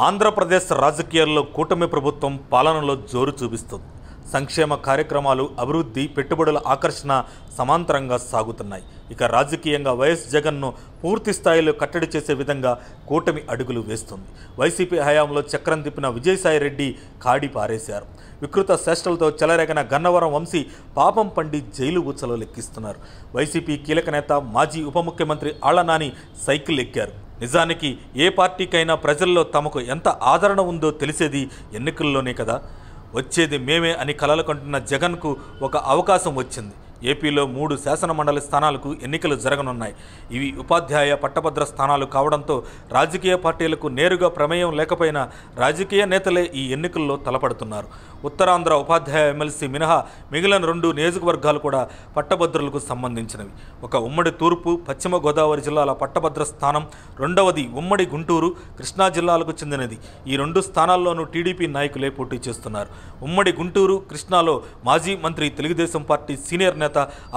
ఆంధ్రప్రదేశ్ రాజకీయాల్లో కూటమి ప్రభుత్వం పాలనలో జోరు చూపిస్తుంది. సంక్షేమ కార్యక్రమాలు, అభివృద్ధి, పెట్టుబడుల ఆకర్షణ సమాంతరంగా సాగుతున్నాయి. ఇక రాజకీయంగా వైఎస్ జగన్ను పూర్తి స్థాయిలో కట్టడి చేసే విధంగా కూటమి అడుగులు వేస్తుంది. వైసీపీ హయాంలో చక్రం తిప్పిన విజయసాయిరెడ్డి కాడి పారేశారు. వికృత చేష్టలతో చెలరేగిన గన్నవరం వంశీ పాపం పండి జైలు ఊచలో లెక్కిస్తున్నారు. వైసీపీ కీలక నేత మాజీ ఉప ముఖ్యమంత్రి ఆళ్లనాని సైకిల్ ఎక్కారు. నిజానికి ఏ పార్టీకైనా ప్రజల్లో తమకు ఎంత ఆదరణ ఉందో తెలిసేది ఎన్నికల్లోనే కదా. వచ్చేది మేమే అని కలలు కంటున్న జగన్కు ఒక అవకాశం వచ్చింది. ఏపీలో 3 శాసనమండలి స్థానాలకు ఎన్నికలు జరగనున్నాయి. ఇవి ఉపాధ్యాయ, పట్టభద్ర స్థానాలు కావడంతో రాజకీయ పార్టీలకు నేరుగా ప్రమేయం లేకపోయినా రాజకీయ నేతలే ఈ ఎన్నికల్లో తలపడుతున్నారు. ఉత్తరాంధ్ర ఉపాధ్యాయ ఎమ్మెల్సీ మినహా మిగిలిన 2 నియోజకవర్గాలు కూడా పట్టభద్రులకు సంబంధించినవి. ఒక ఉమ్మడి తూర్పు, పశ్చిమ గోదావరి జిల్లాల పట్టభద్ర స్థానం, రెండవది ఉమ్మడి గుంటూరు, కృష్ణా జిల్లాలకు చెందినది. ఈ 2 స్థానాల్లోనూ టీడీపీ నాయకులే పోటీ చేస్తున్నారు. ఉమ్మడి గుంటూరు, కృష్ణాలో మాజీ మంత్రి, తెలుగుదేశం పార్టీ సీనియర్ నేత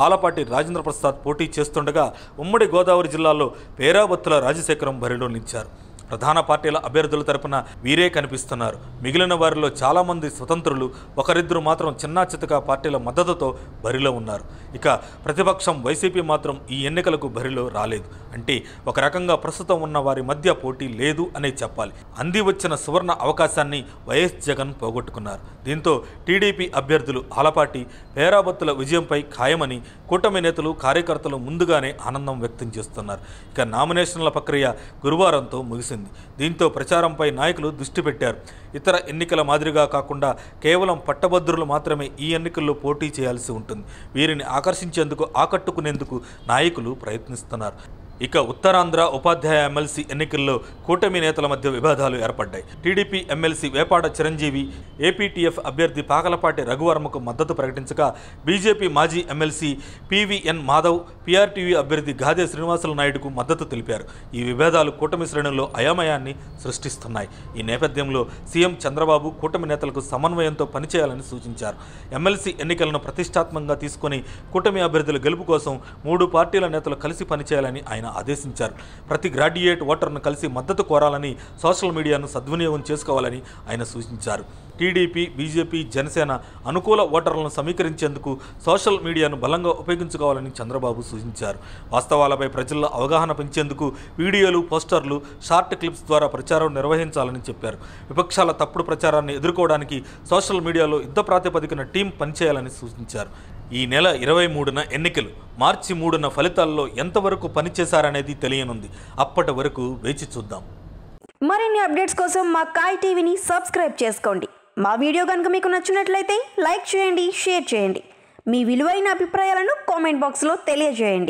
ఆలపాటి రాజేంద్ర ప్రసాద్ పోటీ చేస్తుండగా, ఉమ్మడి గోదావరి జిల్లాలో పేరాబత్తుల రాజశేఖరం బరిలో నిలిచారు. ప్రధాన పార్టీల అభ్యర్థుల తరపున వీరే కనిపిస్తున్నారు. మిగిలిన వారిలో చాలామంది స్వతంత్రులు, ఒకరిద్దరు మాత్రం చిన్నా చితకా పార్టీల మద్దతుతో బరిలో ఉన్నారు. ఇక ప్రతిపక్షం వైసీపీ మాత్రం ఈ ఎన్నికలకు బరిలో రాలేదు. అంటే ఒక రకంగా ప్రస్తుతం ఉన్న వారి మధ్య పోటీ లేదు అనే చెప్పాలి. అంది వచ్చిన సువర్ణ అవకాశాన్ని వైఎస్ జగన్ పోగొట్టుకున్నారు. దీంతో టీడీపీ అభ్యర్థులు ఆలపాటి, పేరాబత్తుల విజయంపై ఖాయమని కూటమి నేతలు, కార్యకర్తలు ముందుగానే ఆనందం వ్యక్తం చేస్తున్నారు. ఇక నామినేషన్ల ప్రక్రియ గురువారంతో ముగిసింది. దీంతో ప్రచారంపై నాయకులు దృష్టి పెట్టారు. ఇతర ఎన్నికల మాదిరిగా కాకుండా కేవలం పట్టభద్రులు మాత్రమే ఈ ఎన్నికల్లో పోటీ చేయాల్సి ఉంటుంది. వీరిని ఆకర్షించేందుకు, ఆకట్టుకునేందుకు నాయకులు ప్రయత్నిస్తున్నారు. ఇక ఉత్తరాంధ్ర ఉపాధ్యాయ ఎమ్మెల్సీ ఎన్నికల్లో కూటమి నేతల మధ్య విభేదాలు ఏర్పడ్డాయి. TDP MLC Vepada Chiranjeevi APTF అభ్యర్థి పాకలపాటి రఘువర్మకు మద్దతు ప్రకటించగా, బీజేపీ మాజీ ఎమ్మెల్సీ పీవీఎన్ మాధవ్ పీఆర్టీవీ అభ్యర్థి గాదే శ్రీనివాసులు నాయుడుకు మద్దతు తెలిపారు. ఈ విభేదాలు కూటమి శ్రేణుల్లో అయోమయాన్ని సృష్టిస్తున్నాయి. ఈ నేపథ్యంలో సీఎం చంద్రబాబు కూటమి నేతలకు సమన్వయంతో పనిచేయాలని సూచించారు. ఎమ్మెల్సీ ఎన్నికలను ప్రతిష్టాత్మకంగా తీసుకుని కూటమి అభ్యర్థుల గెలుపు కోసం 3 పార్టీల నేతలు కలిసి పనిచేయాలని ఆయన ఆదేశించారు. ప్రతి గ్రాడ్యుయేట్ ఓటర్ను కలిసి మద్దతు కోరాలని, సోషల్ మీడియాను సద్వినియోగం చేసుకోవాలని ఆయన సూచించారు. టీడీపీ, బీజేపీ, జనసేన అనుకూల ఓటర్లను సమీకరించేందుకు సోషల్ మీడియాను బలంగా ఉపయోగించుకోవాలని చంద్రబాబు సూచించారు. వాస్తవాలపై ప్రజల్లో అవగాహన పెంచేందుకు వీడియోలు, పోస్టర్లు, షార్ట్ క్లిప్స్ ద్వారా ప్రచారం నిర్వహించాలని చెప్పారు. విపక్షాల తప్పుడు ప్రచారాన్ని ఎదుర్కోవడానికి సోషల్ మీడియాలో యుద్ధ ప్రాతిపదికన టీం పనిచేయాలని సూచించారు. ఈ నెల 23న ఎన్నికలు, మార్చి 3న ఫలితాల్లో ఎంతవరకు పనిచేశారనేది తెలియనుంది. అప్పటి వరకు వేచి చూద్దాం. మరిన్ని అప్డేట్స్ కోసం మా కాయ్ టీవీని సబ్స్క్రైబ్ చేసుకోండి. మా వీడియో కనుక మీకు నచ్చినట్లయితే లైక్ చేయండి, షేర్ చేయండి. మీ విలువైన అభిప్రాయాలను కామెంట్ బాక్స్లో తెలియజేయండి.